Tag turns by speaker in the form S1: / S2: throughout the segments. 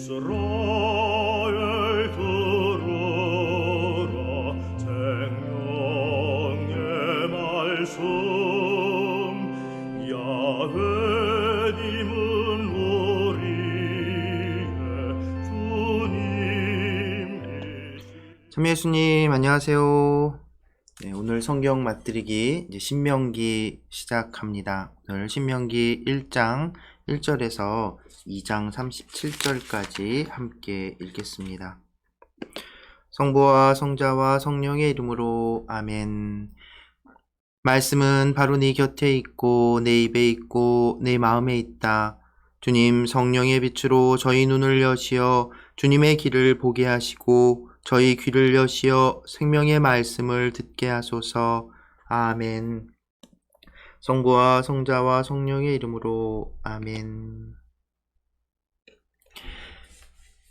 S1: 이스라엘 들으라 생명의 말씀 야훼님은 우리의 주님이시.
S2: 참 예수님 안녕하세요. 네, 오늘 성경 맛들이기 이제 신명기 시작합니다. 오늘 신명기 1장 1절에서 2장 37절까지 함께 읽겠습니다. 성부와 성자와 성령의 이름으로 아멘. 말씀은 바로 네 곁에 있고 내 입에 있고 내 마음에 있다. 주님 성령의 빛으로 저희 눈을 여시어 주님의 길을 보게 하시고 저희 귀를 여시어 생명의 말씀을 듣게 하소서. 아멘. 성부와 성자와 성령의 이름으로 아멘.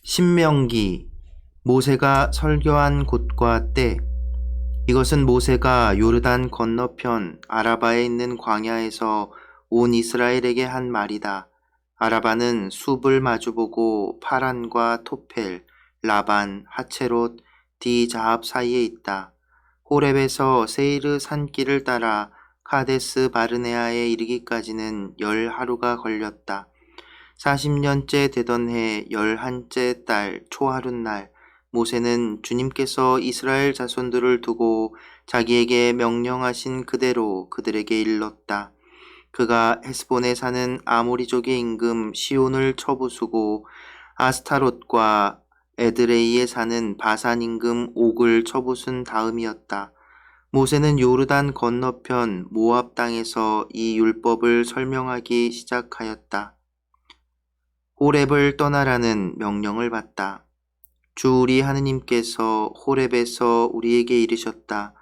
S2: 신명기, 모세가 설교한 곳과 때. 이것은 모세가 요르단 건너편 아라바에 있는 광야에서 온 이스라엘에게 한 말이다. 아라바는 숲을 마주보고 파란과 토펠, 라반, 하체롯, 디자합 사이에 있다. 호렙에서 세이르 산길을 따라 카데스 바르네아에 이르기까지는 10하루가 걸렸다. 40년째 되던 해 11째 달 초하룻날 모세는 주님께서 이스라엘 자손들을 두고 자기에게 명령하신 그대로 그들에게 일렀다. 그가 헤스본에 사는 아모리족의 임금 시온을 쳐부수고 아스타롯과 에드레이에 사는 바산 임금 옥을 쳐부순 다음이었다. 모세는 요르단 건너편 모압 땅에서 이 율법을 설명하기 시작하였다. 호렙을 떠나라는 명령을 받다. 주 우리 하느님께서 호렙에서 우리에게 이르셨다.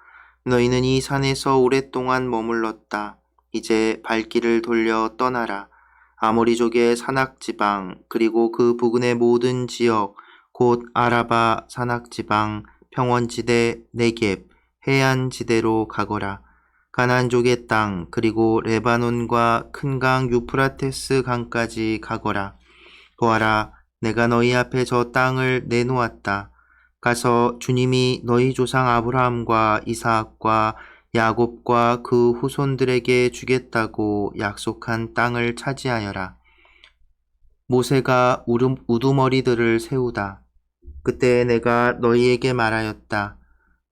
S2: 너희는 이 산에서 오랫동안 머물렀다. 이제 발길을 돌려 떠나라. 아모리족의 산악지방 그리고 그 부근의 모든 지역 곧 아라바 산악지방, 평원지대, 네겝, 해안지대로 가거라. 가나안족의 땅 그리고 레바논과 큰 강 유프라테스 강까지 가거라. 보아라, 내가 너희 앞에 저 땅을 내놓았다. 가서 주님이 너희 조상 아브라함과 이삭과 야곱과 그 후손들에게 주겠다고 약속한 땅을 차지하여라. 모세가 우두머리들을 세우다. 그때 내가 너희에게 말하였다.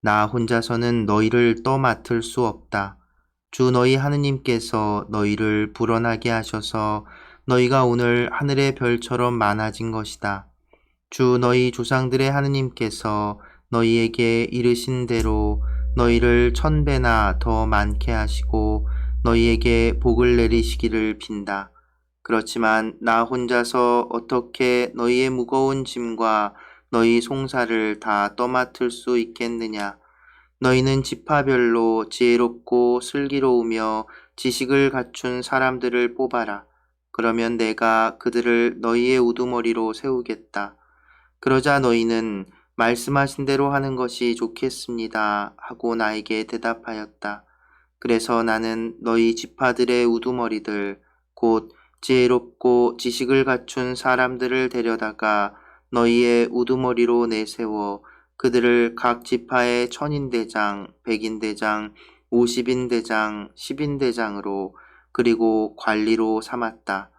S2: 나 혼자서는 너희를 떠맡을 수 없다. 주 너희 하느님께서 너희를 불어나게 하셔서 너희가 오늘 하늘의 별처럼 많아진 것이다. 주 너희 조상들의 하느님께서 너희에게 이르신 대로 너희를 1000배나 더 많게 하시고 너희에게 복을 내리시기를 빈다. 그렇지만 나 혼자서 어떻게 너희의 무거운 짐과 너희 송사를 다 떠맡을 수 있겠느냐. 너희는 지파별로 지혜롭고 슬기로우며 지식을 갖춘 사람들을 뽑아라. 그러면 내가 그들을 너희의 우두머리로 세우겠다. 그러자 너희는 말씀하신 대로 하는 것이 좋겠습니다 하고 나에게 대답하였다. 그래서 나는 너희 지파들의 우두머리들 곧 지혜롭고 지식을 갖춘 사람들을 데려다가 너희의 우두머리로 내세워 그들을 각 지파의 1000인대장, 100인대장, 50인대장, 10인대장으로 그리고 관리로 삼았다.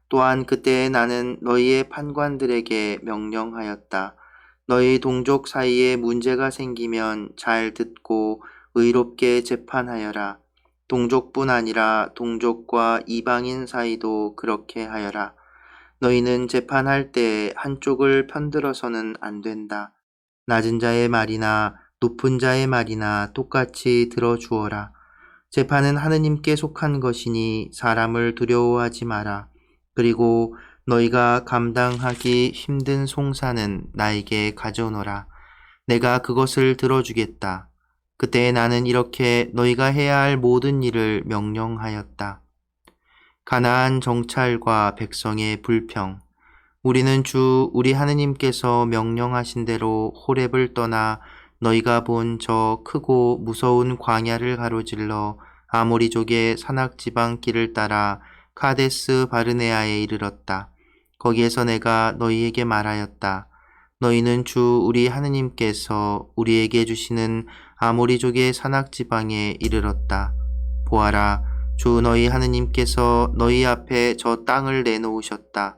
S2: 또한 그때 나는 너희의 판관들에게 명령하였다. 너희 동족 사이에 문제가 생기면 잘 듣고 의롭게 재판하여라. 동족뿐 아니라 동족과 이방인 사이도 그렇게 하여라. 너희는 재판할 때 한쪽을 편들어서는 안 된다. 낮은 자의 말이나 높은 자의 말이나 똑같이 들어주어라. 재판은 하느님께 속한 것이니 사람을 두려워하지 마라. 그리고 너희가 감당하기 힘든 송사는 나에게 가져오너라. 내가 그것을 들어주겠다. 그때 나는 이렇게 너희가 해야 할 모든 일을 명령하였다. 가나안 정찰과 백성의 불평. 우리는 주 우리 하느님께서 명령하신 대로 호렙을 떠나 너희가 본 저 크고 무서운 광야를 가로질러 아모리족의 산악지방 길을 따라 카데스 바르네아에 이르렀다. 거기에서 내가 너희에게 말하였다. 너희는 주 우리 하느님께서 우리에게 주시는 아모리족의 산악지방에 이르렀다. 보아라, 주 너희 하느님께서 너희 앞에 저 땅을 내놓으셨다.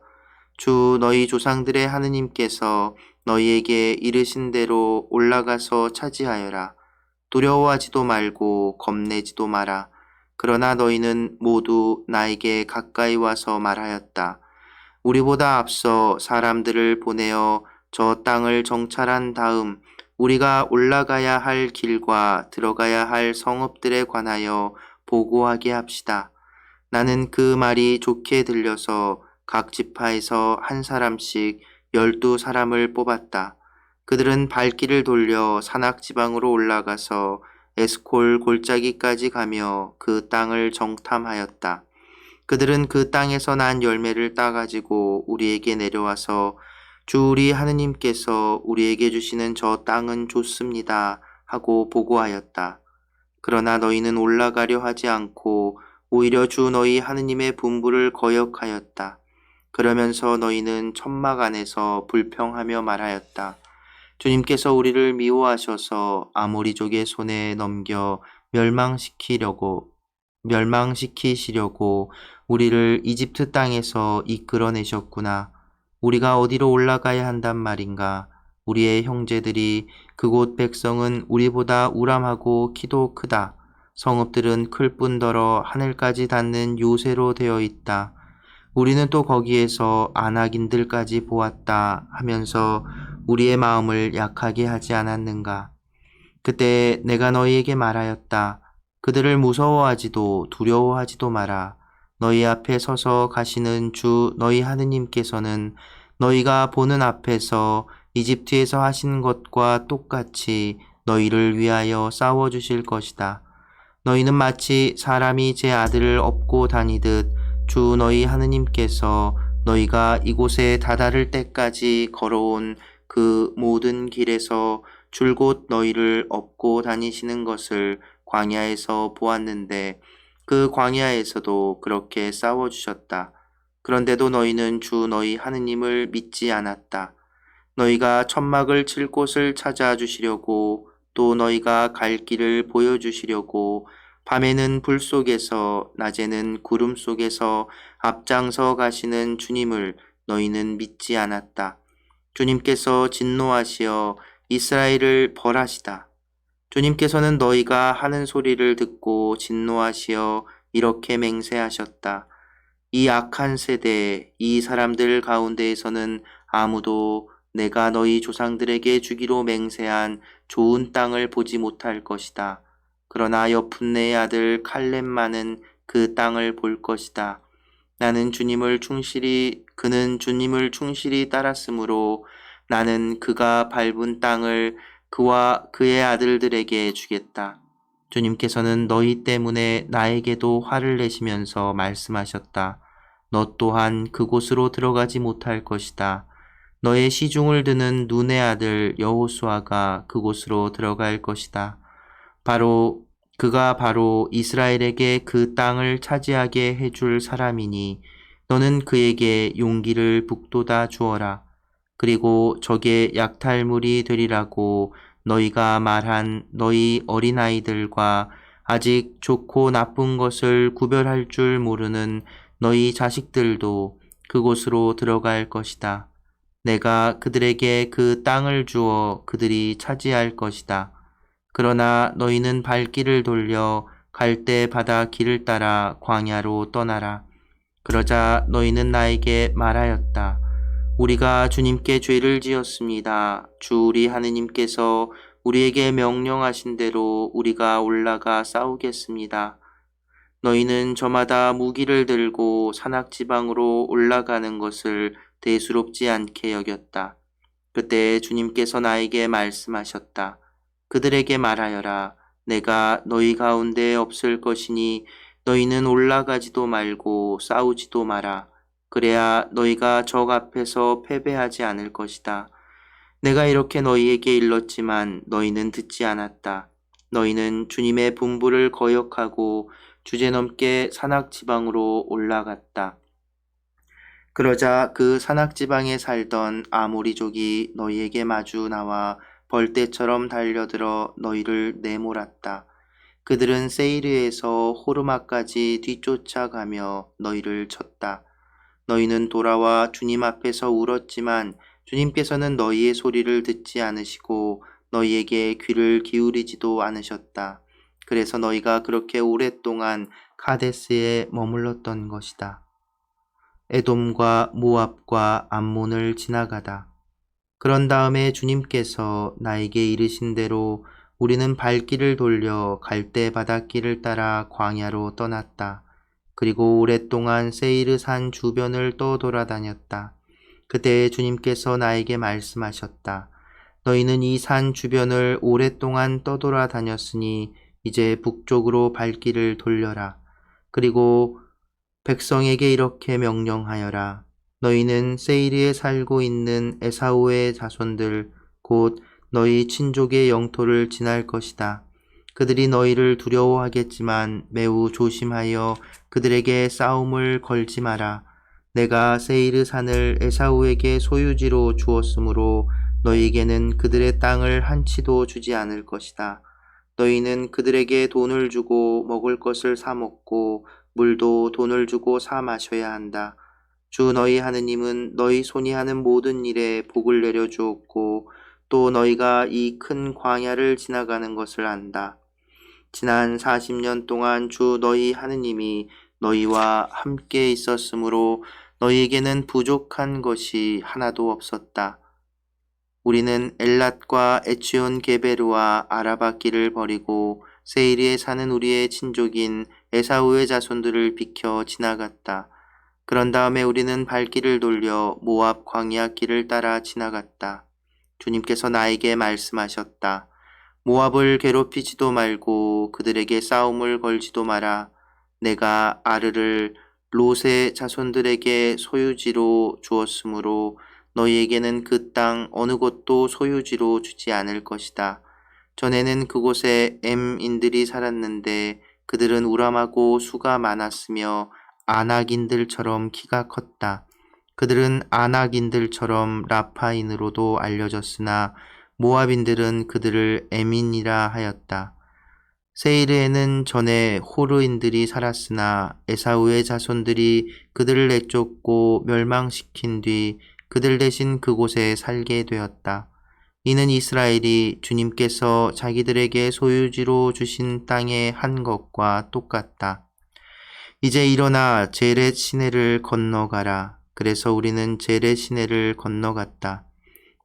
S2: 주 너희 조상들의 하느님께서 너희에게 이르신 대로 올라가서 차지하여라. 두려워하지도 말고 겁내지도 마라. 그러나 너희는 모두 나에게 가까이 와서 말하였다. 우리보다 앞서 사람들을 보내어 저 땅을 정찰한 다음 우리가 올라가야 할 길과 들어가야 할 성읍들에 관하여 보고하게 합시다. 나는 그 말이 좋게 들려서 각 지파에서 한 사람씩 12사람을 뽑았다. 그들은 발길을 돌려 산악지방으로 올라가서 에스콜 골짜기까지 가며 그 땅을 정탐하였다. 그들은 그 땅에서 난 열매를 따가지고 우리에게 내려와서 주 우리 하느님께서 우리에게 주시는 저 땅은 좋습니다 하고 보고하였다. 그러나 너희는 올라가려 하지 않고 오히려 주 너희 하느님의 분부를 거역하였다. 그러면서 너희는 천막 안에서 불평하며 말하였다. 주님께서 우리를 미워하셔서 아모리족의 손에 넘겨 멸망시키시려고 우리를 이집트 땅에서 이끌어내셨구나. 우리가 어디로 올라가야 한단 말인가? 우리의 형제들이 그곳 백성은 우리보다 우람하고 키도 크다. 성읍들은 클 뿐더러 하늘까지 닿는 요새로 되어 있다. 우리는 또 거기에서 아낙인들까지 보았다 하면서 우리의 마음을 약하게 하지 않았는가? 그때 내가 너희에게 말하였다. 그들을 무서워하지도 두려워하지도 마라. 너희 앞에 서서 가시는 주 너희 하느님께서는 너희가 보는 앞에서 이집트에서 하신 것과 똑같이 너희를 위하여 싸워주실 것이다. 너희는 마치 사람이 제 아들을 업고 다니듯 주 너희 하느님께서 너희가 이곳에 다다를 때까지 걸어온 그 모든 길에서 줄곧 너희를 업고 다니시는 것을 광야에서 보았는데 그 광야에서도 그렇게 싸워주셨다. 그런데도 너희는 주 너희 하느님을 믿지 않았다. 너희가 천막을 칠 곳을 찾아주시려고 또 너희가 갈 길을 보여주시려고 밤에는 불 속에서 낮에는 구름 속에서 앞장서 가시는 주님을 너희는 믿지 않았다. 주님께서 진노하시어 이스라엘을 벌하시다. 주님께서는 너희가 하는 소리를 듣고 진노하시어 이렇게 맹세하셨다. 이 악한 세대, 이 사람들 가운데에서는 아무도 내가 너희 조상들에게 주기로 맹세한 좋은 땅을 보지 못할 것이다. 그러나 여푼네의 아들 칼렙만은 그 땅을 볼 것이다. 그는 주님을 충실히 따랐으므로 나는 그가 밟은 땅을 그와 그의 아들들에게 주겠다. 주님께서는 너희 때문에 나에게도 화를 내시면서 말씀하셨다. 너 또한 그곳으로 들어가지 못할 것이다. 너의 시중을 드는 눈의 아들 여호수아가 그곳으로 들어갈 것이다. 그가 바로 이스라엘에게 그 땅을 차지하게 해줄 사람이니 너는 그에게 용기를 북돋아 주어라. 그리고 적의 약탈물이 되리라고 너희가 말한 너희 어린아이들과 아직 좋고 나쁜 것을 구별할 줄 모르는 너희 자식들도 그곳으로 들어갈 것이다. 내가 그들에게 그 땅을 주어 그들이 차지할 것이다. 그러나 너희는 발길을 돌려 갈대 바다 길을 따라 광야로 떠나라. 그러자 너희는 나에게 말하였다. 우리가 주님께 죄를 지었습니다. 주 우리 하느님께서 우리에게 명령하신 대로 우리가 올라가 싸우겠습니다. 너희는 저마다 무기를 들고 산악지방으로 올라가는 것을 대수롭지 않게 여겼다. 그때 주님께서 나에게 말씀하셨다. 그들에게 말하여라. 내가 너희 가운데 없을 것이니 너희는 올라가지도 말고 싸우지도 마라. 그래야 너희가 적 앞에서 패배하지 않을 것이다. 내가 이렇게 너희에게 일렀지만 너희는 듣지 않았다. 너희는 주님의 분부를 거역하고 주제넘게 산악지방으로 올라갔다. 그러자 그 산악지방에 살던 아모리족이 너희에게 마주 나와 벌떼처럼 달려들어 너희를 내몰았다. 그들은 세이르에서 호르마까지 뒤쫓아가며 너희를 쳤다. 너희는 돌아와 주님 앞에서 울었지만 주님께서는 너희의 소리를 듣지 않으시고 너희에게 귀를 기울이지도 않으셨다. 그래서 너희가 그렇게 오랫동안 카데스에 머물렀던 것이다. 에돔과 모압과 암몬을 지나가다. 그런 다음에 주님께서 나에게 이르신 대로 우리는 발길을 돌려 갈대 바닷길을 따라 광야로 떠났다. 그리고 오랫동안 세이르 산 주변을 또 돌아다녔다. 그때 주님께서 나에게 말씀하셨다. 너희는 이 산 주변을 오랫동안 떠돌아다녔으니 이제 북쪽으로 발길을 돌려라. 그리고 백성에게 이렇게 명령하여라. 너희는 세이르에 살고 있는 에사우의 자손들 곧 너희 친족의 영토를 지날 것이다. 그들이 너희를 두려워하겠지만 매우 조심하여 그들에게 싸움을 걸지 마라. 내가 세이르 산을 에사우에게 소유지로 주었으므로 너희에게는 그들의 땅을 한치도 주지 않을 것이다. 너희는 그들에게 돈을 주고 먹을 것을 사 먹고 물도 돈을 주고 사 마셔야 한다. 주 너희 하느님은 너희 손이 하는 모든 일에 복을 내려 주었고 또 너희가 이 큰 광야를 지나가는 것을 안다. 지난 40년 동안 주 너희 하느님이 너희와 함께 있었으므로 너희에게는 부족한 것이 하나도 없었다. 우리는 엘랏과 에치온 게베르와 아라바 길을 버리고 세이르에 사는 우리의 친족인 에사우의 자손들을 비켜 지나갔다. 그런 다음에 우리는 발길을 돌려 모압 광야 길을 따라 지나갔다. 주님께서 나에게 말씀하셨다. 모압을 괴롭히지도 말고 그들에게 싸움을 걸지도 마라. 내가 아르를 롯의 자손들에게 소유지로 주었으므로 너희에게는 그 땅 어느 곳도 소유지로 주지 않을 것이다. 전에는 그곳에 엠인들이 살았는데 그들은 우람하고 수가 많았으며 아낙인들처럼 키가 컸다. 그들은 아낙인들처럼 라파인으로도 알려졌으나 모압인들은 그들을 에민이라 하였다. 세이르에는 전에 호르인들이 살았으나 에사우의 자손들이 그들을 내쫓고 멸망시킨 뒤 그들 대신 그곳에 살게 되었다. 이는 이스라엘이 주님께서 자기들에게 소유지로 주신 땅에 한 것과 똑같다. 이제 일어나 제렛 시내를 건너가라. 그래서 우리는 제렛 시내를 건너갔다.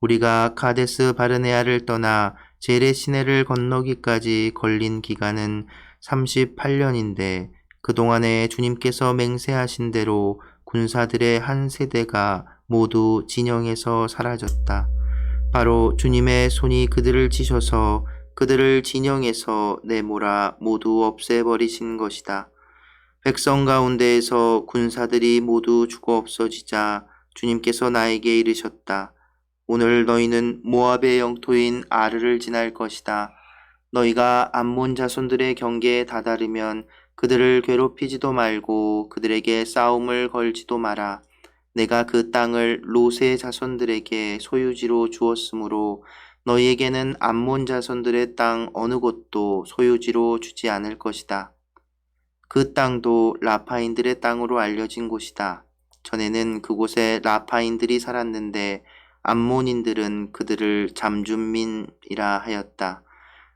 S2: 우리가 카데스 바르네아를 떠나 제렛 시내를 건너기까지 걸린 기간은 38년인데 그동안에 주님께서 맹세하신 대로 군사들의 한 세대가 모두 진영에서 사라졌다. 바로 주님의 손이 그들을 치셔서 그들을 진영에서 내몰아 모두 없애버리신 것이다. 백성 가운데에서 군사들이 모두 죽어 없어지자 주님께서 나에게 이르셨다. 오늘 너희는 모압의 영토인 아르를 지날 것이다. 너희가 암몬 자손들의 경계에 다다르면 그들을 괴롭히지도 말고 그들에게 싸움을 걸지도 마라. 내가 그 땅을 롯의 자손들에게 소유지로 주었으므로 너희에게는 암몬 자손들의 땅 어느 곳도 소유지로 주지 않을 것이다. 그 땅도 라파인들의 땅으로 알려진 곳이다. 전에는 그곳에 라파인들이 살았는데 암몬인들은 그들을 잠준민이라 하였다.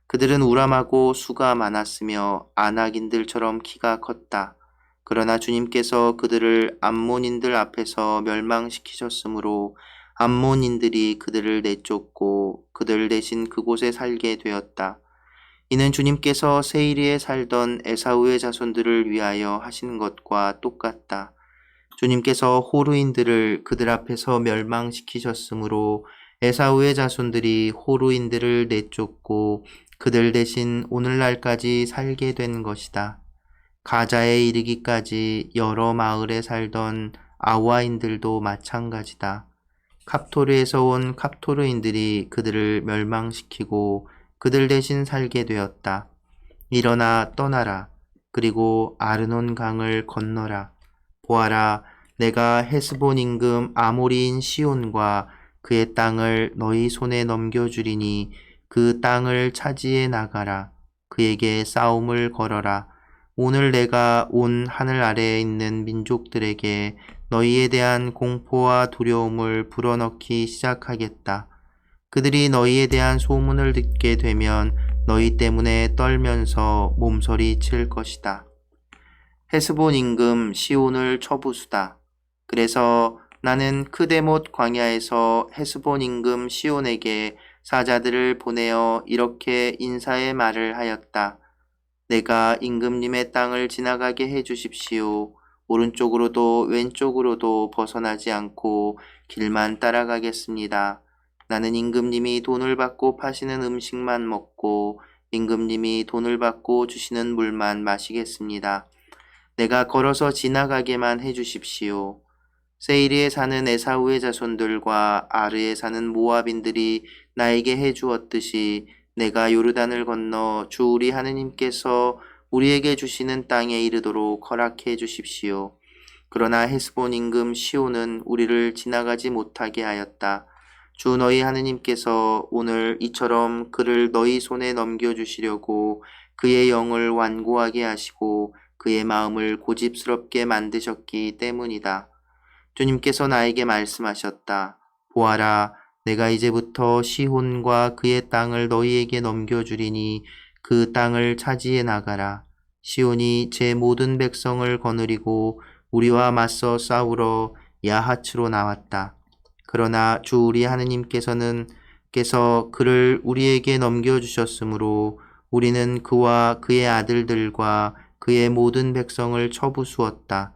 S2: 그들은 우람하고 수가 많았으며 아낙인들처럼 키가 컸다. 그러나 주님께서 그들을 암몬인들 앞에서 멸망시키셨으므로 암몬인들이 그들을 내쫓고 그들 대신 그곳에 살게 되었다. 이는 주님께서 세이르에 살던 에사우의 자손들을 위하여 하신 것과 똑같다. 주님께서 호르인들을 그들 앞에서 멸망시키셨으므로 에사우의 자손들이 호르인들을 내쫓고 그들 대신 오늘날까지 살게 된 것이다. 가자에 이르기까지 여러 마을에 살던 아와인들도 마찬가지다. 갑토르에서 온 갑토르인들이 그들을 멸망시키고 그들 대신 살게 되었다. 일어나 떠나라. 그리고 아르논 강을 건너라. 보아라, 내가 헤스본 임금 아모리인 시온과 그의 땅을 너희 손에 넘겨주리니 그 땅을 차지해 나가라. 그에게 싸움을 걸어라. 오늘 내가 온 하늘 아래에 있는 민족들에게 너희에 대한 공포와 두려움을 불어넣기 시작하겠다. 그들이 너희에 대한 소문을 듣게 되면 너희 때문에 떨면서 몸서리 칠 것이다. 헤스본 임금 시온을 쳐부수다. 그래서 나는 크데못 광야에서 헤스본 임금 시온에게 사자들을 보내어 이렇게 인사의 말을 하였다. 내가 임금님의 땅을 지나가게 해 주십시오. 오른쪽으로도 왼쪽으로도 벗어나지 않고 길만 따라가겠습니다. 나는 임금님이 돈을 받고 파시는 음식만 먹고 임금님이 돈을 받고 주시는 물만 마시겠습니다. 내가 걸어서 지나가게만 해 주십시오. 세이리에 사는 에사우의 자손들과 아르에 사는 모압인들이 나에게 해 주었듯이 내가 요르단을 건너 주 우리 하느님께서 우리에게 주시는 땅에 이르도록 허락해 주십시오. 그러나 헤스본 임금 시온은 우리를 지나가지 못하게 하였다. 주 너희 하느님께서 오늘 이처럼 그를 너희 손에 넘겨주시려고 그의 영을 완고하게 하시고 그의 마음을 고집스럽게 만드셨기 때문이다. 주님께서 나에게 말씀하셨다. 보아라, 내가 이제부터 시혼과 그의 땅을 너희에게 넘겨주리니 그 땅을 차지해 나가라. 시온이 제 모든 백성을 거느리고 우리와 맞서 싸우러 야하츠로 나왔다. 그러나 주 우리 하느님께서는 그를 우리에게 넘겨주셨으므로 우리는 그와 그의 아들들과 그의 모든 백성을 쳐부수었다.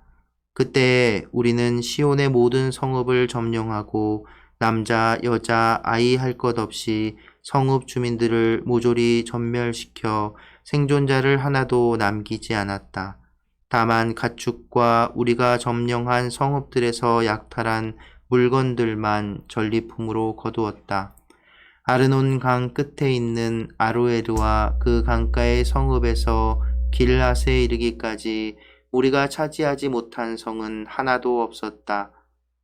S2: 그때 우리는 시온의 모든 성읍을 점령하고 남자, 여자, 아이 할 것 없이 성읍 주민들을 모조리 전멸시켜 생존자를 하나도 남기지 않았다. 다만 가축과 우리가 점령한 성읍들에서 약탈한 물건들만 전리품으로 거두었다. 아르논 강 끝에 있는 아로에르와 그 강가의 성읍에서 길라스에 이르기까지 우리가 차지하지 못한 성은 하나도 없었다.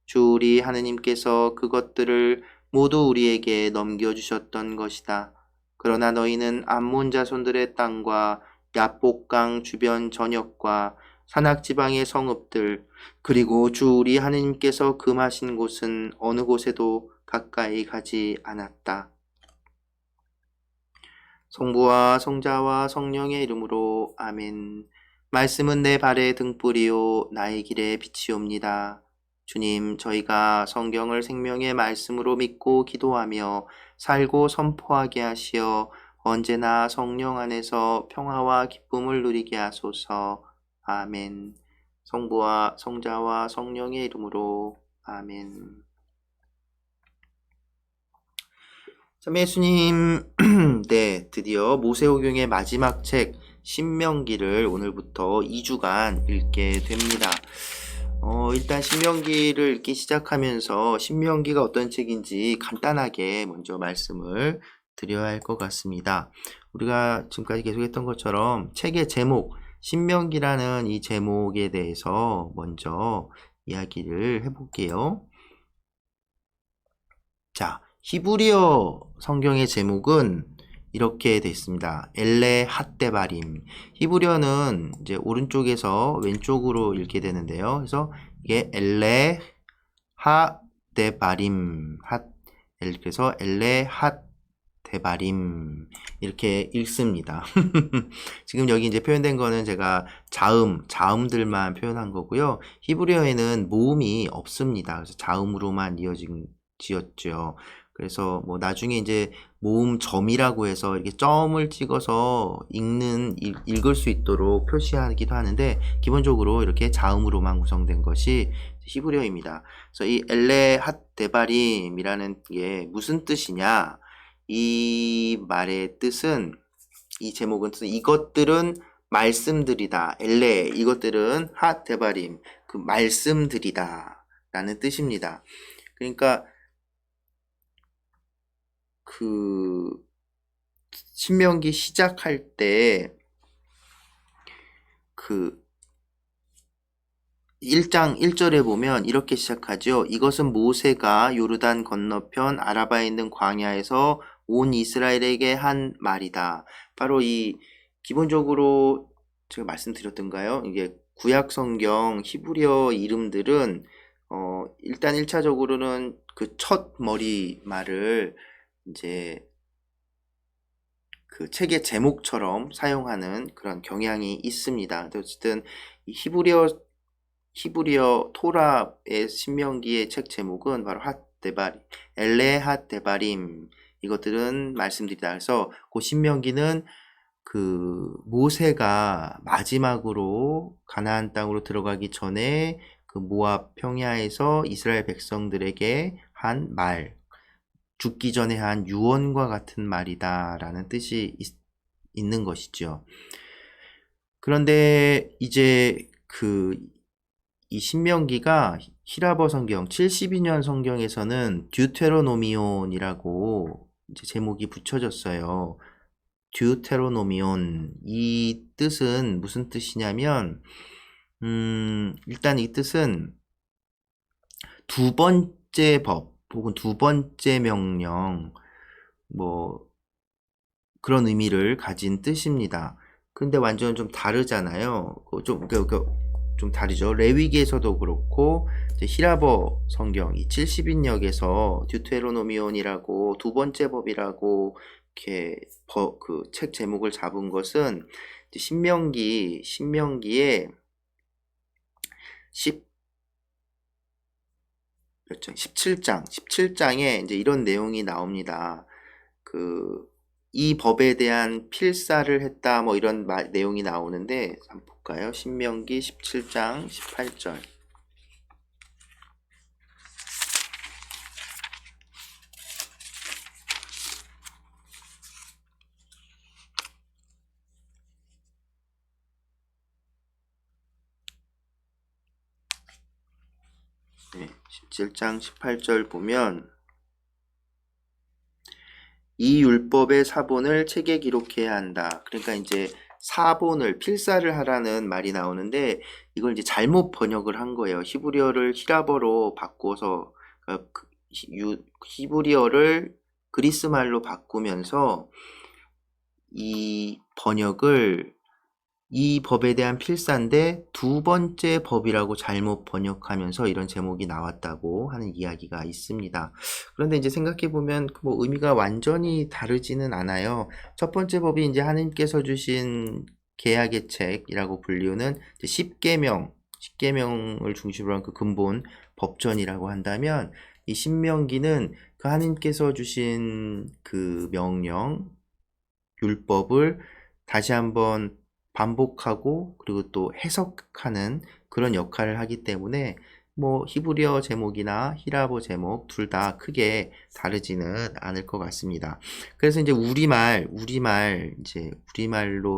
S2: 주 우리 하느님께서 그것들을 모두 우리에게 넘겨주셨던 것이다. 그러나 너희는 암몬 자손들의 땅과 야복강 주변 전역과 산악지방의 성읍들 그리고 주 우리 하느님께서 금하신 곳은 어느 곳에도 가까이 가지 않았다. 성부와 성자와 성령의 이름으로 아멘. 말씀은 내 발의 등불이요 나의 길의 빛이옵니다. 주님, 저희가 성경을 생명의 말씀으로 믿고 기도하며 살고 선포하게 하시어 언제나 성령 안에서 평화와 기쁨을 누리게 하소서. 아멘. 성부와 성자와 성령의 이름으로 아멘. 참 예수님, 네, 드디어 모세오경의 마지막 책 신명기를 오늘부터 2주간 읽게 됩니다. 일단 신명기를 읽기 시작하면서 신명기가 어떤 책인지 간단하게 먼저 말씀을 드려야 할 것 같습니다. 우리가 지금까지 계속했던 것처럼 책의 제목, 신명기라는 이 제목에 대해서 먼저 이야기를 해볼게요. 자, 히브리어 성경의 제목은 이렇게 되어 있습니다. 엘레 핫데바림. 히브리어는 이제 오른쪽에서 왼쪽으로 읽게 되는데요. 그래서 이게 엘레 핫데바림. 그래서 엘레 핫데바림. 이렇게 읽습니다. 지금 여기 이제 표현된 거는 제가 자음들만 표현한 거고요. 히브리어에는 모음이 없습니다. 그래서 자음으로만 지었죠. 그래서 뭐 나중에 이제 모음 점이라고 해서 이렇게 점을 찍어서 읽을 수 있도록 표시하기도 하는데 기본적으로 이렇게 자음으로만 구성된 것이 히브리어입니다. 그래서 이 엘레 핫데바림이라는 게 무슨 뜻이냐? 이 말의 뜻은 이 제목은 이것들은 말씀들이다. 엘레 이것들은 핫데바림 그 말씀들이다 라는 뜻입니다. 그러니까 그 신명기 시작할 때 그 1장 1절에 보면 이렇게 시작하죠. 이것은 모세가 요르단 건너편 아라바에 있는 광야에서 온 이스라엘에게 한 말이다. 바로 이 기본적으로 제가 말씀드렸던가요? 이게 구약 성경 히브리어 이름들은 일단 1차적으로는 그 첫 머리 말을 이제 그 책의 제목처럼 사용하는 그런 경향이 있습니다. 어쨌든 이 히브리어 토라의 신명기의 책 제목은 바로 핫데바림, 엘레 핫데바림, 이것들은 말씀드리다. 그래서 그 신명기는 그 모세가 마지막으로 가나안 땅으로 들어가기 전에 그 모압 평야에서 이스라엘 백성들에게 한 말, 죽기 전에 한 유언과 같은 말이다라는 뜻이 있는 것이죠. 그런데 이제 이 신명기가 히라버 성경 72년 성경에서는 듀테로노미온이라고 이제 제목이 붙여졌어요. 듀테로노미온, 이 뜻은 무슨 뜻이냐면 일단 이 뜻은 두 번째 법 혹은 두 번째 명령, 뭐 그런 의미를 가진 뜻입니다. 근데 완전 좀 다르잖아요. 좀 다르죠. 레위기에서도 그렇고 이제 히라버 성경 이 70인역에서 듀테로노미온이라고 두 번째 법이라고 이렇게 그 책 제목을 잡은 것은 이제 신명기에 17장에 이제 이런 내용이 나옵니다. 이 법에 대한 필사를 했다, 뭐 이런 내용이 나오는데, 한번 볼까요? 신명기 17장 18절. 네, 17장 18절 보면, 이 율법의 사본을 책에 기록해야 한다. 그러니까 이제 사본을 필사를 하라는 말이 나오는데 이걸 이제 잘못 번역을 한 거예요. 히브리어를 히라버로 바꿔서 히브리어를 그리스 말로 바꾸면서 이 번역을 이 법에 대한 필사인데 두 번째 법이라고 잘못 번역하면서 이런 제목이 나왔다고 하는 이야기가 있습니다. 그런데 이제 생각해보면 뭐 의미가 완전히 다르지는 않아요. 첫 번째 법이 이제 하나님께서 주신 계약의 책이라고 불리우는 십계명을 중심으로 한 그 근본 법전이라고 한다면, 이 신명기는 그 하나님께서 주신 그 명령, 율법을 다시 한번 반복하고 그리고 또 해석하는 그런 역할을 하기 때문에 뭐 히브리어 제목이나 히라보 제목 둘 다 크게 다르지는 않을 것 같습니다. 그래서 이제 우리말로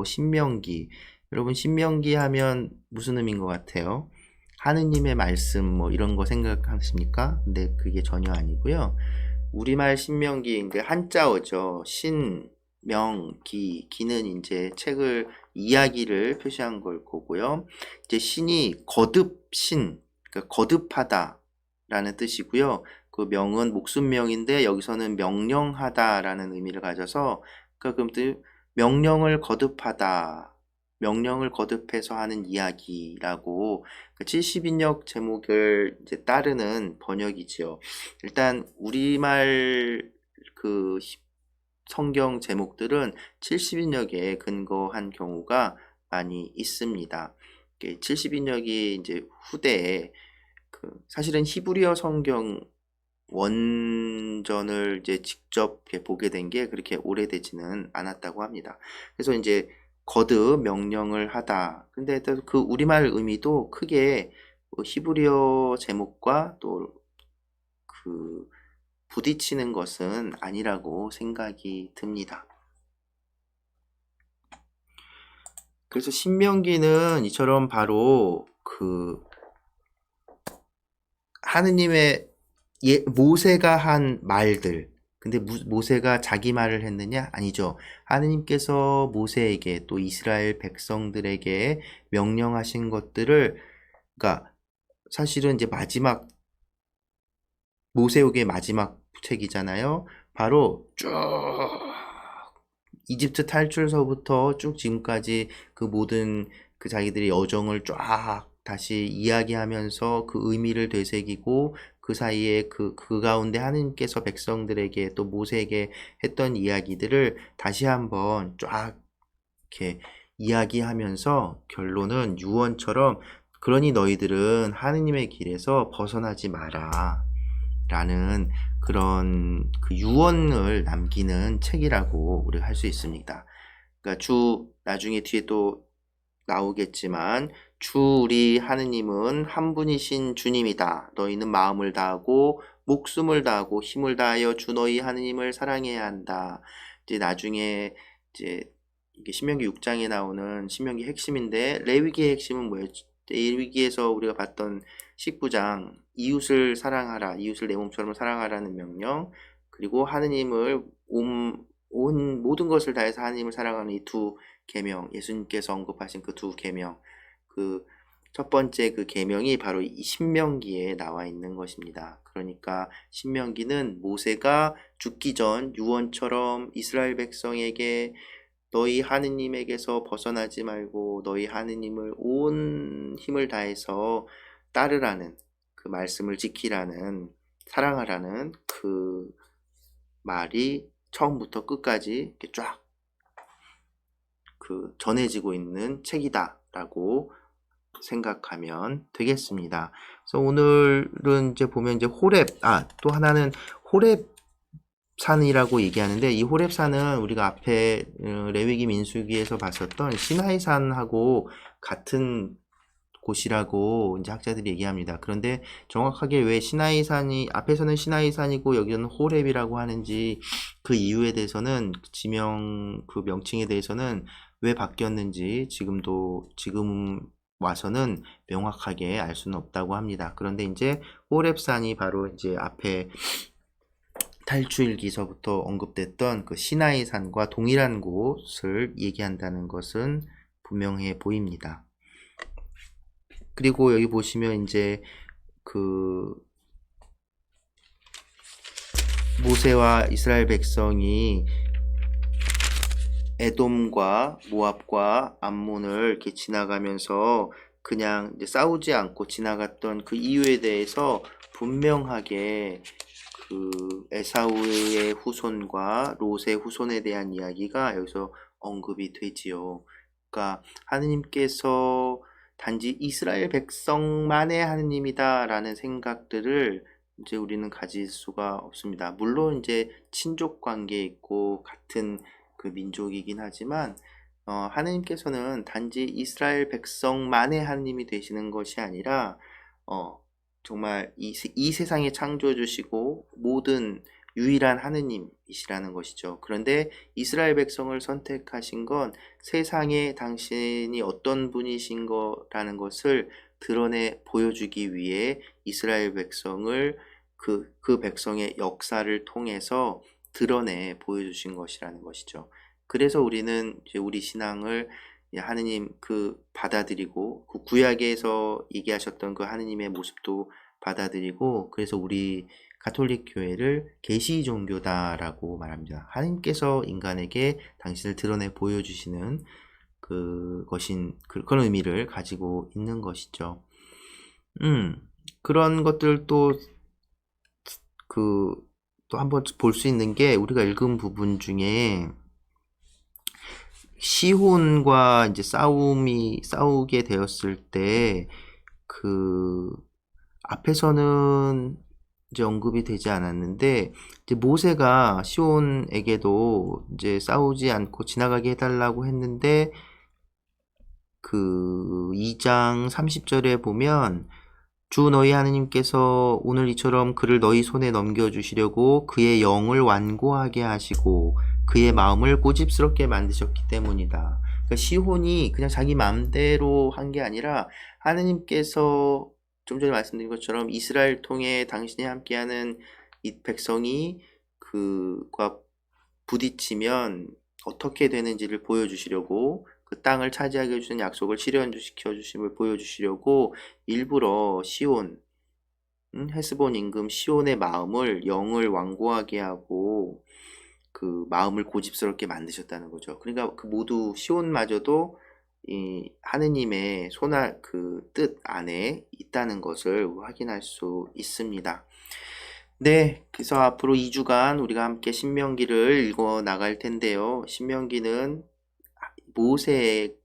S2: 신명기, 여러분 신명기 하면 무슨 의미인 것 같아요? 하느님의 말씀 뭐 이런 거 생각하십니까? 근데 그게 전혀 아니고요. 우리말 신명기 이제 한자어죠. 기는 이제 이야기를 표시한 걸 거고요. 이제 신이 그러니까 거듭하다라는 뜻이고요. 그 명은 목숨명인데 여기서는 명령하다라는 의미를 가져서, 그러니까 명령을 거듭해서 하는 이야기라고 70인역 제목을 이제 따르는 번역이지요. 일단 우리말 그 성경 제목들은 70인역에 근거한 경우가 많이 있습니다. 70인역이 이제 후대에 사실은 히브리어 성경 원전을 이제 직접 보게 된 게 그렇게 오래되지는 않았다고 합니다. 그래서 이제 거듭 명령을 하다. 근데 그 우리말 의미도 크게 히브리어 제목과 또 부딪히는 것은 아니라고 생각이 듭니다. 그래서 신명기는 이처럼 바로 하느님의 모세가 한 말들, 근데 모세가 자기 말을 했느냐? 아니죠. 하느님께서 모세에게 또 이스라엘 백성들에게 명령하신 것들을, 그러니까 사실은 이제 마지막 모세오기의 마지막 책이잖아요. 바로 쭉 이집트 탈출서부터 쭉 지금까지 그 모든 그 자기들의 여정을 쫙 다시 이야기하면서 그 의미를 되새기고 그 사이에 그 가운데 하느님께서 백성들에게 또 모세에게 했던 이야기들을 다시 한번 쫙 이렇게 이야기하면서 결론은 유언처럼 그러니 너희들은 하느님의 길에서 벗어나지 마라 라는 그런 그 유언을 남기는 책이라고 우리가 할 수 있습니다. 그러니까 나중에 뒤에 또 나오겠지만 주 우리 하느님은 한 분이신 주님이다. 너희는 마음을 다하고 목숨을 다하고 힘을 다하여 주 너희 하느님을 사랑해야 한다. 이제 나중에 이제 이게 신명기 6장에 나오는 신명기 핵심인데 레위기의 핵심은 뭐예요? 레위기에서 우리가 봤던 19장 이웃을 사랑하라, 이웃을 내 몸처럼 사랑하라는 명령, 그리고 하느님을 온 모든 것을 다해서 하느님을 사랑하는 이 두 계명, 예수님께서 언급하신 그 두 계명, 그 첫 번째 그 계명이 바로 이 신명기에 나와 있는 것입니다. 그러니까 신명기는 모세가 죽기 전 유언처럼 이스라엘 백성에게 너희 하느님에게서 벗어나지 말고 너희 하느님을 온 힘을 다해서 따르라는 그 말씀을 지키라는 사랑하라는 그 말이 처음부터 끝까지 이렇게 쫙 그 전해지고 있는 책이다라고 생각하면 되겠습니다. 그래서 오늘은 이제 보면 이제 또 하나는 호렙 산이라고 얘기하는데 이 호렙산은 우리가 앞에 레위기 민수기에서 봤었던 시나이산하고 같은 곳이라고 이제 학자들이 얘기합니다. 그런데 정확하게 왜 시나이산이 앞에서는 시나이산이고 여기는 호렙이라고 하는지 그 이유에 대해서는 그 명칭에 대해서는 왜 바뀌었는지 지금 와서는 명확하게 알 수는 없다고 합니다. 그런데 이제 호렙산이 바로 이제 앞에 탈출기서부터 언급됐던 그 시나이산과 동일한 곳을 얘기한다는 것은 분명해 보입니다. 그리고 여기 보시면 이제 그 모세와 이스라엘 백성이 에돔과 모압과 암몬을 이렇게 지나가면서 그냥 이제 싸우지 않고 지나갔던 그 이유에 대해서 분명하게 그 에사우의 후손과 롯의 후손에 대한 이야기가 여기서 언급이 되지요. 그러니까 하느님께서 단지 이스라엘 백성만의 하느님이다라는 생각들을 이제 우리는 가질 수가 없습니다. 물론 이제 친족 관계에 있고 같은 그 민족이긴 하지만 하느님께서는 단지 이스라엘 백성만의 하느님이 되시는 것이 아니라 정말 이 세상에 창조해 주시고 모든 유일한 하느님이시라는 것이죠. 그런데 이스라엘 백성을 선택하신 건 세상에 당신이 어떤 분이신 거라는 것을 드러내 보여주기 위해 이스라엘 백성을 그 백성의 역사를 통해서 드러내 보여주신 것이라는 것이죠. 그래서 우리는 이제 우리 신앙을 하느님 받아들이고 그 구약에서 얘기하셨던 그 하느님의 모습도 받아들이고 그래서 우리 가톨릭 교회를 계시 종교다라고 말합니다. 하느님께서 인간에게 당신을 드러내 보여주시는 그런 의미를 가지고 있는 것이죠. 그런 것들도 또 한번 볼 수 있는 게 우리가 읽은 부분 중에 시혼과 이제 싸우게 되었을 때 앞에서는 이제 언급이 되지 않았는데 이제 모세가 시혼에게도 이제 싸우지 않고 지나가게 해달라고 했는데 2장 30절에 보면 주 너희 하느님께서 오늘 이처럼 그를 너희 손에 넘겨주시려고 그의 영을 완고하게 하시고 그의 마음을 고집스럽게 만드셨기 때문이다. 그러니까 시혼이 그냥 자기 마음대로 한 게 아니라 하느님께서 좀 전에 말씀드린 것처럼 이스라엘 통해 당신이 함께하는 이 백성이 그과 부딪히면 어떻게 되는지를 보여주시려고 그 땅을 차지하게 해주신 약속을 실현시켜 주심을 보여주시려고 일부러 시온, 헤스본 임금 시온의 마음을 영을 완고하게 하고 그 마음을 고집스럽게 만드셨다는 거죠. 그러니까 그 모두 시온마저도 이 하느님의 그 뜻 안에 있다는 것을 확인할 수 있습니다. 네, 그래서 앞으로 2주간 우리가 함께 신명기를 읽어 나갈 텐데요. 신명기는 모세의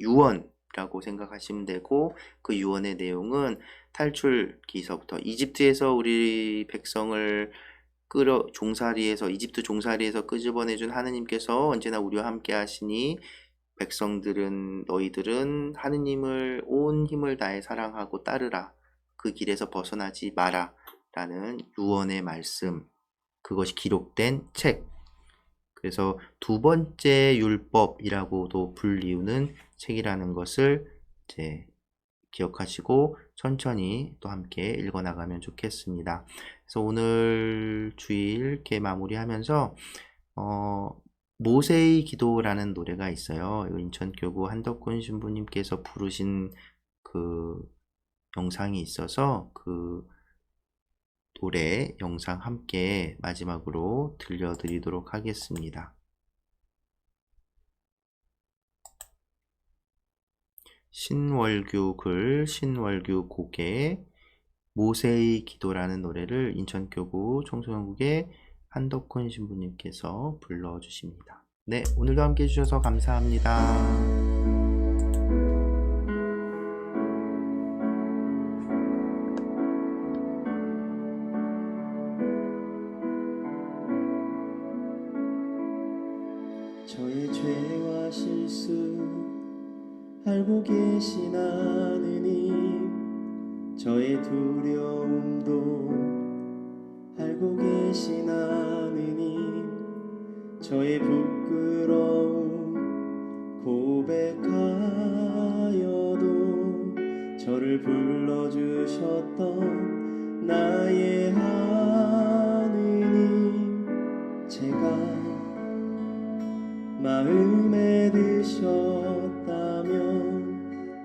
S2: 유언이라고 생각하시면 되고, 그 유언의 내용은 탈출기서부터 이집트에서 우리 백성을 이집트 종살이에서 끄집어내준 하느님께서 언제나 우리와 함께 하시니 너희들은 하느님을 온 힘을 다해 사랑하고 따르라. 그 길에서 벗어나지 마라. 라는 유언의 말씀, 그것이 기록된 책. 그래서 두 번째 율법이라고도 불리우는 책이라는 것을 이제 기억하시고 천천히 또 함께 읽어나가면 좋겠습니다. 그래서 오늘 주일 이렇게 마무리하면서 모세의 기도라는 노래가 있어요. 인천교구 한덕훈 신부님께서 부르신 그 영상이 있어서 그 노래 영상 함께 마지막으로 들려드리도록 하겠습니다. 신월규 글, 신월규 곡의 모세의 기도라는 노래를 인천교구 청소년국의 한덕훈 신부님께서 불러주십니다. 네, 오늘도 함께 해주셔서 감사합니다.
S3: 저의 죄와 실수 알고 계신 하느님, 저의 두려움도 알고 계신 하느님, 저의 부끄러움 고백하여도 저를 불러주셨던 나의 하느님, 제가 마음에 드셨다면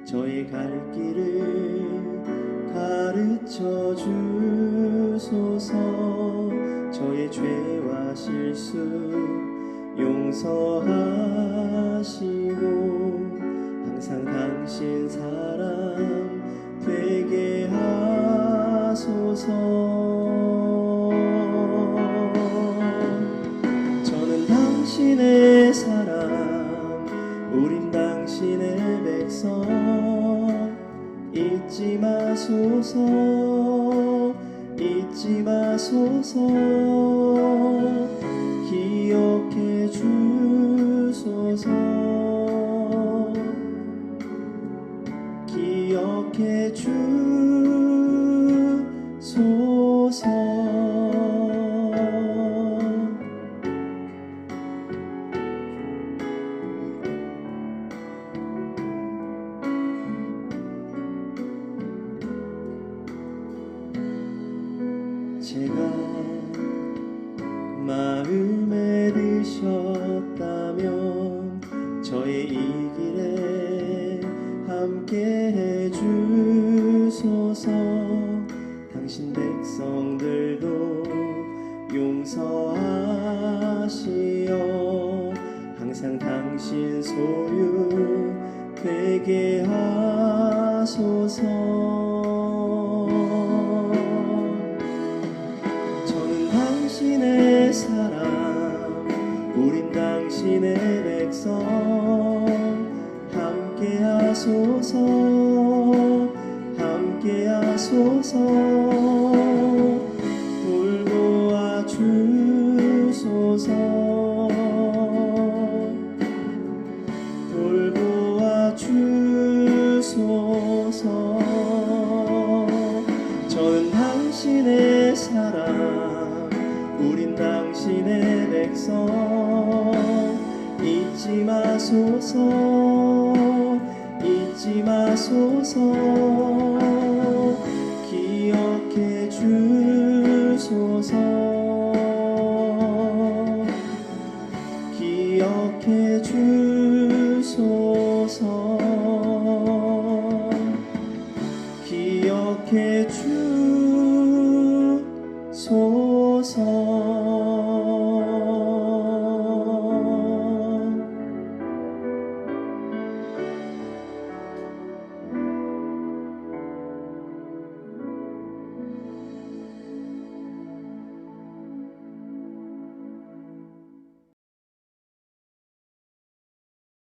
S3: 저의 갈 길을 가르쳐 주소서. 저의 죄와 실수 용서하시고 항상 당신 사람 되게 하소서. 저는 당신의 사람, 우린 당신의 백성. 잊지 마소서, 잊지 마소서. 기억해 주소서, 기억해 주소서. 제가 마음에 드셨다면 저의 이 길에 함께 해주소서. 당신 백성들도 용서하시어 항상 당신 소유 되게 하소서. 당신의 사람, 우린 당신의 백성. 함께 하소서, 함께 하소서. 돌보아 주소서, 돌보아 주소서. 저는 당신의 사람, 우린 당신의 백성. 잊지 마소서, 잊지 마소서. 기억해 주소서.